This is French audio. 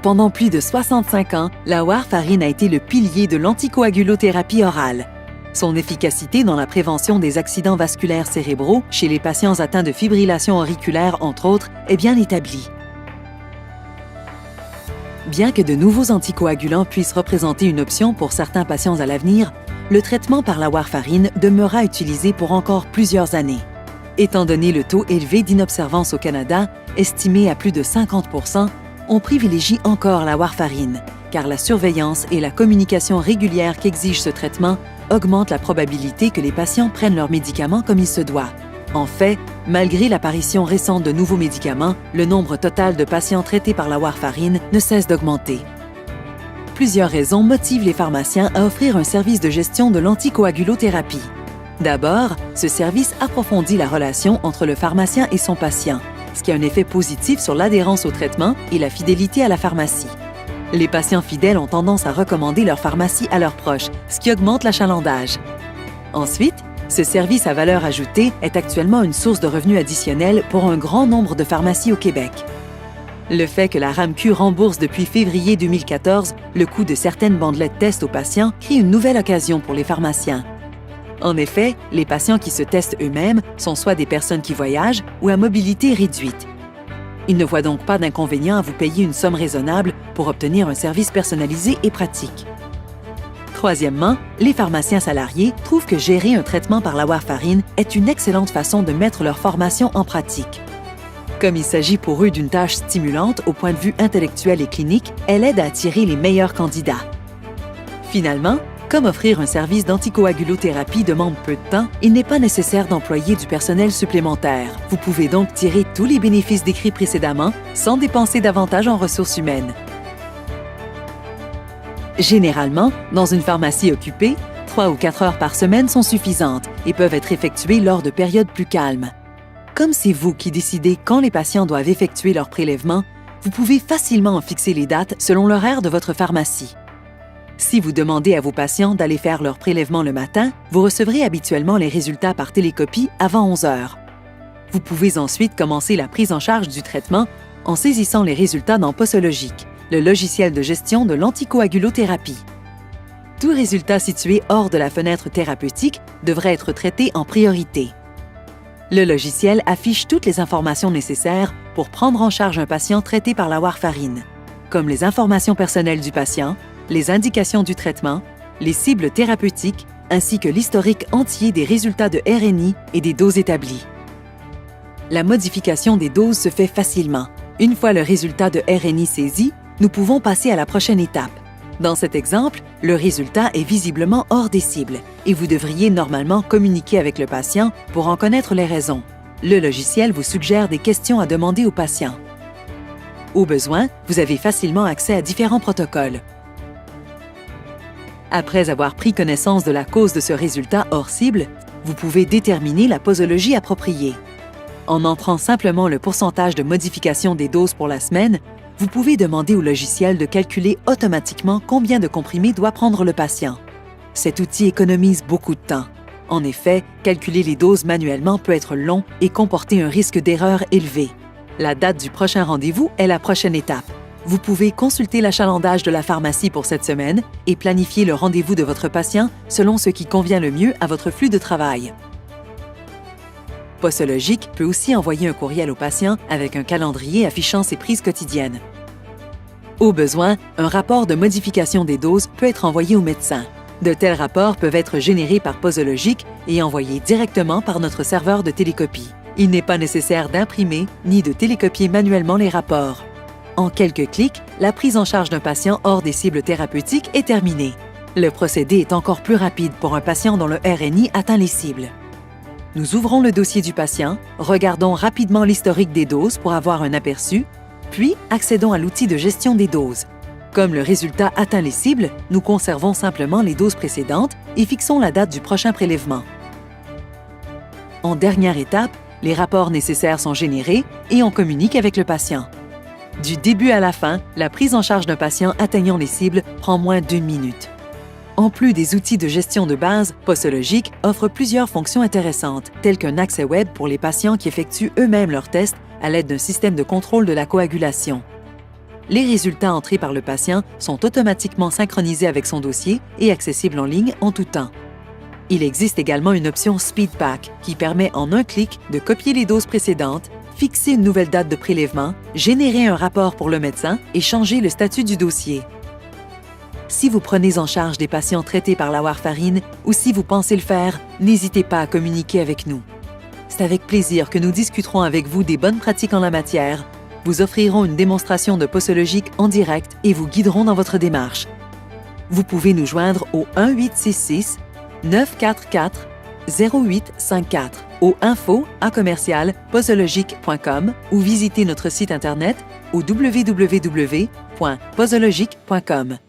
Pendant plus de 65 ans, la warfarine a été le pilier de l'anticoagulothérapie orale. Son efficacité dans la prévention des accidents vasculaires cérébraux chez les patients atteints de fibrillation auriculaire, entre autres, est bien établie. Bien que de nouveaux anticoagulants puissent représenter une option pour certains patients à l'avenir, le traitement par la warfarine demeurera utilisé pour encore plusieurs années. Étant donné le taux élevé d'inobservance au Canada, estimé à plus de 50 %, on privilégie encore la warfarine, car la surveillance et la communication régulière qu'exige ce traitement augmentent la probabilité que les patients prennent leurs médicaments comme il se doit. En fait, malgré l'apparition récente de nouveaux médicaments, le nombre total de patients traités par la warfarine ne cesse d'augmenter. Plusieurs raisons motivent les pharmaciens à offrir un service de gestion de l'anticoagulothérapie. D'abord, ce service approfondit la relation entre le pharmacien et son patient, ce qui a un effet positif sur l'adhérence au traitement et la fidélité à la pharmacie. Les patients fidèles ont tendance à recommander leur pharmacie à leurs proches, ce qui augmente l'achalandage. Ensuite, ce service à valeur ajoutée est actuellement une source de revenus additionnels pour un grand nombre de pharmacies au Québec. Le fait que la RAMQ rembourse depuis février 2014 le coût de certaines bandelettes test aux patients crée une nouvelle occasion pour les pharmaciens. En effet, les patients qui se testent eux-mêmes sont soit des personnes qui voyagent ou à mobilité réduite. Ils ne voient donc pas d'inconvénient à vous payer une somme raisonnable pour obtenir un service personnalisé et pratique. Troisièmement, les pharmaciens salariés trouvent que gérer un traitement par la warfarine est une excellente façon de mettre leur formation en pratique. Comme il s'agit pour eux d'une tâche stimulante au point de vue intellectuel et clinique, elle aide à attirer les meilleurs candidats. Finalement, comme offrir un service d'anticoagulothérapie demande peu de temps, il n'est pas nécessaire d'employer du personnel supplémentaire. Vous pouvez donc tirer tous les bénéfices décrits précédemment sans dépenser davantage en ressources humaines. Généralement, dans une pharmacie occupée, 3 ou 4 heures par semaine sont suffisantes et peuvent être effectuées lors de périodes plus calmes. Comme c'est vous qui décidez quand les patients doivent effectuer leur prélèvement, vous pouvez facilement en fixer les dates selon l'horaire de votre pharmacie. Si vous demandez à vos patients d'aller faire leur prélèvement le matin, vous recevrez habituellement les résultats par télécopie avant 11 heures. Vous pouvez ensuite commencer la prise en charge du traitement en saisissant les résultats dans Posologique, le logiciel de gestion de l'anticoagulothérapie. Tout résultat situé hors de la fenêtre thérapeutique devrait être traité en priorité. Le logiciel affiche toutes les informations nécessaires pour prendre en charge un patient traité par la warfarine, comme les informations personnelles du patient, les indications du traitement, les cibles thérapeutiques, ainsi que l'historique entier des résultats de RNI et des doses établies. La modification des doses se fait facilement. Une fois le résultat de RNI saisi, nous pouvons passer à la prochaine étape. Dans cet exemple, le résultat est visiblement hors des cibles et vous devriez normalement communiquer avec le patient pour en connaître les raisons. Le logiciel vous suggère des questions à demander au patient. Au besoin, vous avez facilement accès à différents protocoles. Après avoir pris connaissance de la cause de ce résultat hors cible, vous pouvez déterminer la posologie appropriée. En entrant simplement le pourcentage de modification des doses pour la semaine, vous pouvez demander au logiciel de calculer automatiquement combien de comprimés doit prendre le patient. Cet outil économise beaucoup de temps. En effet, calculer les doses manuellement peut être long et comporter un risque d'erreur élevé. La date du prochain rendez-vous est la prochaine étape. Vous pouvez consulter l'achalandage de la pharmacie pour cette semaine et planifier le rendez-vous de votre patient selon ce qui convient le mieux à votre flux de travail. Posologique peut aussi envoyer un courriel au patient avec un calendrier affichant ses prises quotidiennes. Au besoin, un rapport de modification des doses peut être envoyé au médecin. De tels rapports peuvent être générés par Posologique et envoyés directement par notre serveur de télécopie. Il n'est pas nécessaire d'imprimer ni de télécopier manuellement les rapports. En quelques clics, la prise en charge d'un patient hors des cibles thérapeutiques est terminée. Le procédé est encore plus rapide pour un patient dont le RNI atteint les cibles. Nous ouvrons le dossier du patient, regardons rapidement l'historique des doses pour avoir un aperçu, puis accédons à l'outil de gestion des doses. Comme le résultat atteint les cibles, nous conservons simplement les doses précédentes et fixons la date du prochain prélèvement. En dernière étape, les rapports nécessaires sont générés et on communique avec le patient. Du début à la fin, la prise en charge d'un patient atteignant les cibles prend moins d'1 minute. En plus des outils de gestion de base, Posologique offre plusieurs fonctions intéressantes, telles qu'un accès web pour les patients qui effectuent eux-mêmes leurs tests à l'aide d'un système de contrôle de la coagulation. Les résultats entrés par le patient sont automatiquement synchronisés avec son dossier et accessibles en ligne en tout temps. Il existe également une option SpeedPack qui permet en un clic de copier les doses précédentes, fixer une nouvelle date de prélèvement, générer un rapport pour le médecin et changer le statut du dossier. Si vous prenez en charge des patients traités par la warfarine ou si vous pensez le faire, n'hésitez pas à communiquer avec nous. C'est avec plaisir que nous discuterons avec vous des bonnes pratiques en la matière, vous offrirons une démonstration de posologique en direct et vous guiderons dans votre démarche. Vous pouvez nous joindre au 1-866-944-0854, au info@posologique.com ou visitez notre site Internet au www.posologique.com.